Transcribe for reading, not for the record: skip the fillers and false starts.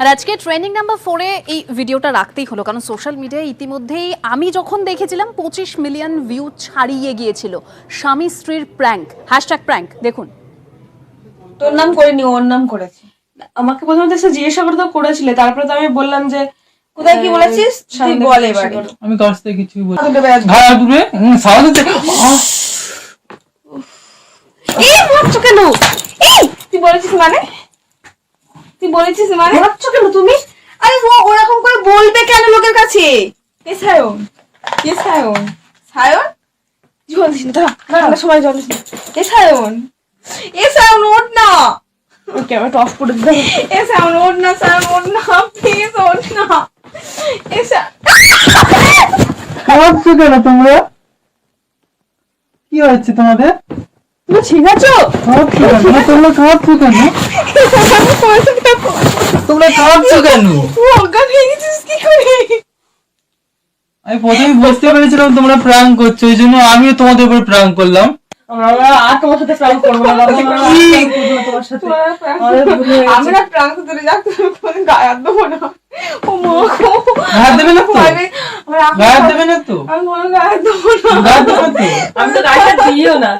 আর আজকে trending number 4 এ এই ভিডিওটা রাখতেই হলো, কারণ সোশ্যাল মিডিয়ায় ইতিমধ্যেই আমি যখন দেখেছিলাম 25 মিলিয়ন ভিউ ছাড়িয়ে গিয়েছিল স্বামী স্ত্রীর প্র্যাঙ্ক, #প্র্যাঙ্ক। দেখুন, তোর নাম করিনি, ওর নাম করেছে। আমাকে প্রথমে এসে জিজ্ঞাসা করে তো করেছিলে, তারপরে তো আমি বললাম যে কোথায় কি বলেছিস তুই বল এবারে। আমি কাছ থেকে কিছু বলি তোকে বেড়াতে ভাড়া দূরে সাউন্ড এই ভাবছো কেন? এই তুই বলেছিস মানে, তুই বলেছিস মানে ভাবছো কেন তুমি? আরে ও ওরকম করে বলবে কেন লোকের কাছে? এ সায়ন, এ সায়ন, সায়ন জীবন দিস না, দাঁড়া সময় জল দিস না। এ সায়ন, এ সায়ন ওঠ না, ওকে আমি অফ করে দিই। এ সায়ন ওঠ না, সায়ন ওঠ না, প্লিজ ওঠ না। এ খাওয়াচ্ছ কেন তোমরা? কি হচ্ছে তোমাদের? তুমি ঠিক আছো? খাওয়াচ্ছ কেন? তোমরা খাওয়াচ্ছ কেন? তোমরা খাওয়াচ্ছ কেন? অজ্ঞান হয়ে গেছিস কি করে? আমি প্রথমে বুঝতে পেরেছিলাম তোমরা প্র্যাঙ্ক করছো, এই জন্য আমিও তোমাদের উপর প্র্যাঙ্ক করলাম। আমরা আর তোমার সাথে প্র্যাঙ্ক করবো না, তোমার সাথে আমরা প্র্যাঙ্ক করে যাক, তুমি গায়ে হাত দেবো না। ও মা গো, গায়ে দেবে না তো? আমরা গায়ে দেবে না তো? আমি গায়ে হাত দেবো না। গায়ে দেবে তো? আমি তো গায়ে হাত দিইও না।